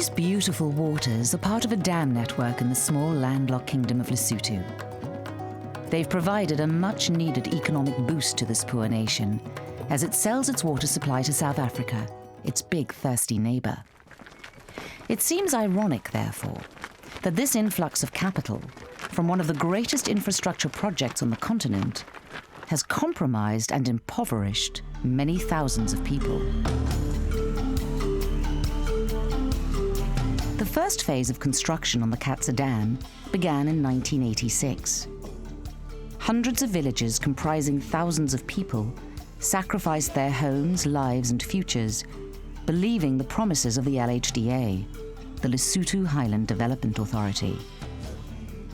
These beautiful waters are part of a dam network in the small landlocked kingdom of Lesotho. They've provided a much-needed economic boost to this poor nation as it sells its water supply to South Africa, its big, thirsty neighbour. It seems ironic, therefore, that this influx of capital from one of the greatest infrastructure projects on the continent has compromised and impoverished many thousands of people. The first phase of construction on the Katza Dam began in 1986. Hundreds of villages comprising thousands of people sacrificed their homes, lives and futures, believing the promises of the LHDA, the Lesotho Highland Development Authority.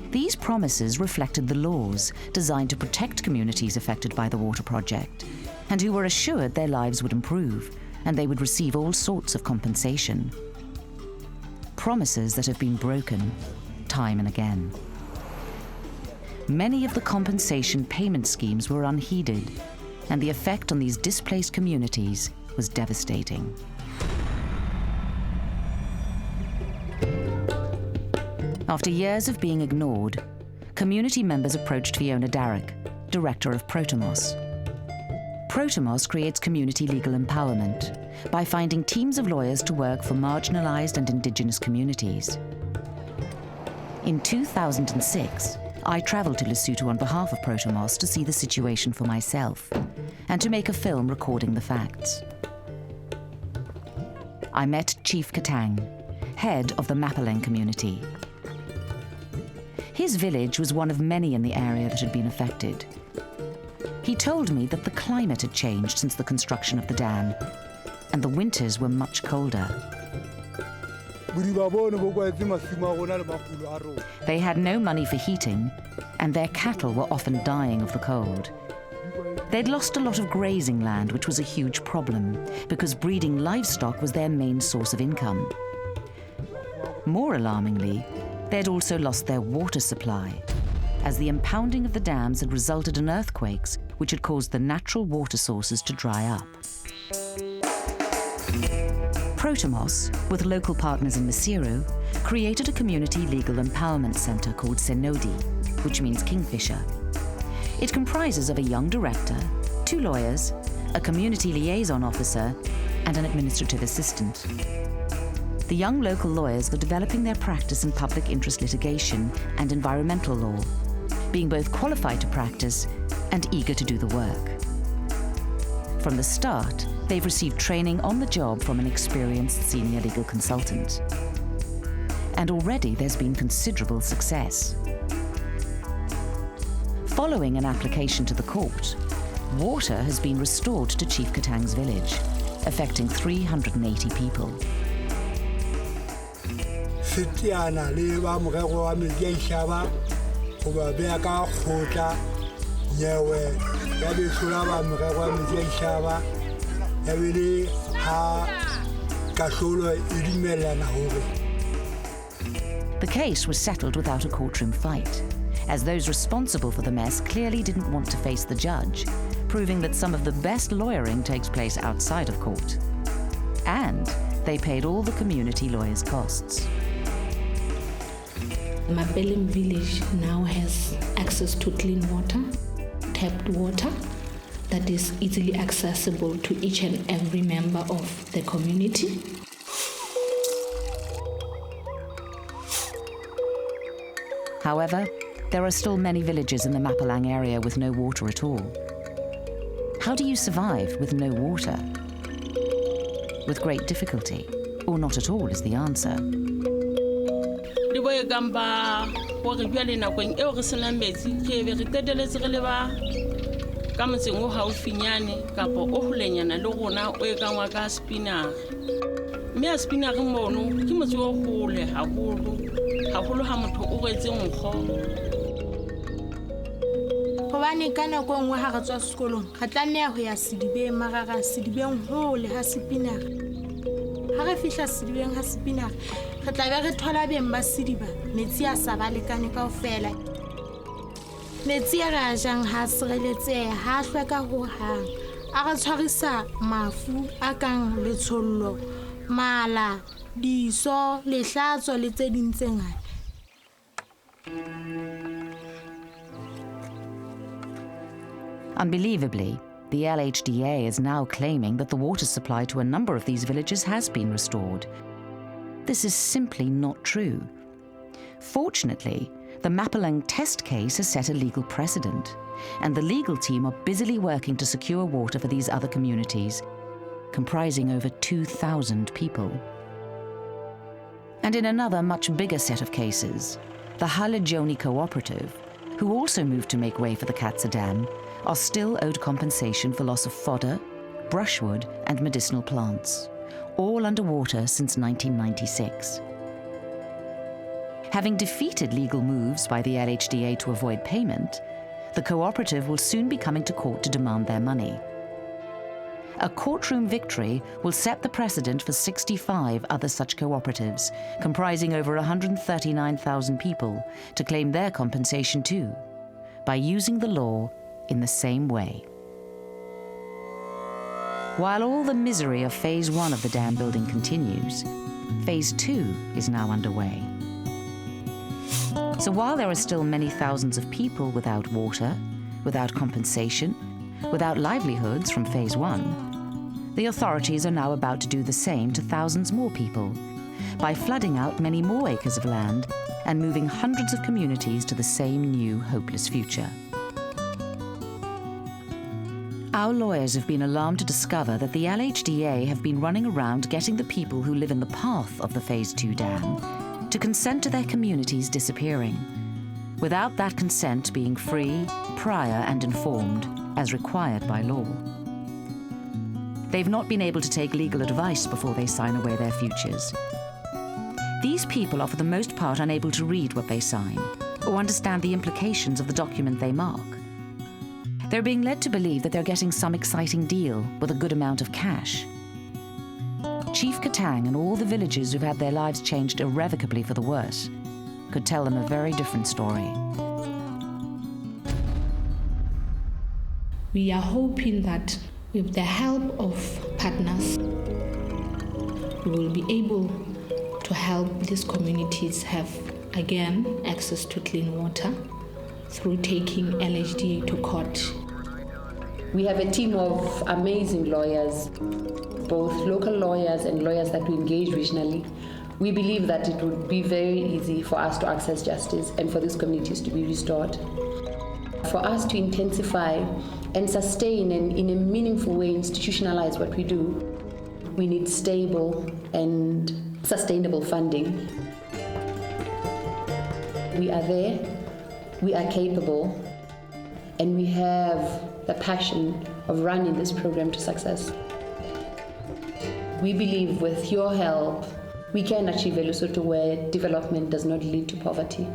These promises reflected the laws designed to protect communities affected by the water project, and who were assured their lives would improve and they would receive all sorts of compensation. Promises that have been broken time and again. Many of the compensation payment schemes were unheeded, and the effect on these displaced communities was devastating. After years of being ignored, community members approached Fiona Darrick, director of Protimos. Protimos creates community legal empowerment by finding teams of lawyers to work for marginalized and indigenous communities. In 2006, I traveled to Lesotho on behalf of Protimos to see the situation for myself and to make a film recording the facts. I met Chief Katang, head of the Mapaleng community. His village was one of many in the area that had been affected. He told me that the climate had changed since the construction of the dam, and the winters were much colder. They had no money for heating, and their cattle were often dying of the cold. They'd lost a lot of grazing land, which was a huge problem, because breeding livestock was their main source of income. More alarmingly, they'd also lost their water supply, as the impounding of the dams had resulted in earthquakes which had caused the natural water sources to dry up. Protimos, with local partners in Masiro, created a community legal empowerment centre called Seinoli, which means kingfisher. It comprises of a young director, 2 lawyers, a community liaison officer, and an administrative assistant. The young local lawyers were developing their practice in public interest litigation and environmental law, being both qualified to practice and eager to do the work. From the start, they've received training on the job from an experienced senior legal consultant. And already there's been considerable success. Following an application to the court, water has been restored to Chief Katang's village, affecting 380 people. The case was settled without a courtroom fight, as those responsible for the mess clearly didn't want to face the judge, proving that some of the best lawyering takes place outside of court. And they paid all the community lawyers' costs. Mapaleng village now has access to clean water, tapped water, that is easily accessible to each and every member of the community. However, there are still many villages in the Mapaleng area with no water at all. How do you survive with no water? With great difficulty, or not at all is the answer. Hobane ka nako nngwe ha re tswa sekolong re tlameha ho ya sedibeng marara sedibeng hole ha sepinara ha re fihla sedibeng ha sepinara re tla be re thola beng ba sediba metsi a sa ba lekane kaofela metsi a ra jang ha sireletseha ha hlweka ho hang a re tshwarisa mafu a kang letsollo mala diso, lehlatso le tse ding tse ngata. Unbelievably, the LHDA is now claiming that the water supply to a number of these villages has been restored. This is simply not true. Fortunately, the Mapulang test case has set a legal precedent, and the legal team are busily working to secure water for these other communities, comprising over 2,000 people. And in another much bigger set of cases, the Halejoni Cooperative, who also moved to make way for the Katsa Dam, are still owed compensation for loss of fodder, brushwood, and medicinal plants, all underwater since 1996. Having defeated legal moves by the LHDA to avoid payment, the cooperative will soon be coming to court to demand their money. A courtroom victory will set the precedent for 65 other such cooperatives, comprising over 139,000 people, to claim their compensation too, by using the law in the same way. While all the misery of Phase 1 of the dam building continues, Phase 2 is now underway. So while there are still many thousands of people without water, without compensation, without livelihoods from Phase 1, the authorities are now about to do the same to thousands more people by flooding out many more acres of land and moving hundreds of communities to the same new hopeless future. Our lawyers have been alarmed to discover that the LHDA have been running around getting the people who live in the path of the Phase 2 dam to consent to their communities disappearing, without that consent being free, prior, and informed, as required by law. They've not been able to take legal advice before they sign away their futures. These people are for the most part unable to read what they sign or understand the implications of the document they mark. They're being led to believe that they're getting some exciting deal with a good amount of cash. Chief Katang and all the villagers who've had their lives changed irrevocably for the worse could tell them a very different story. We are hoping that with the help of partners, we will be able to help these communities have, again, access to clean water through taking LHDA to court. We have a team of amazing lawyers, both local lawyers and lawyers that we engage regionally. We believe that it would be very easy for us to access justice and for these communities to be restored. For us to intensify and sustain and in a meaningful way institutionalize what we do, we need stable and sustainable funding. We are there, we are capable, and we have the passion of running this program to success. We believe with your help, we can achieve a Lesotho where development does not lead to poverty.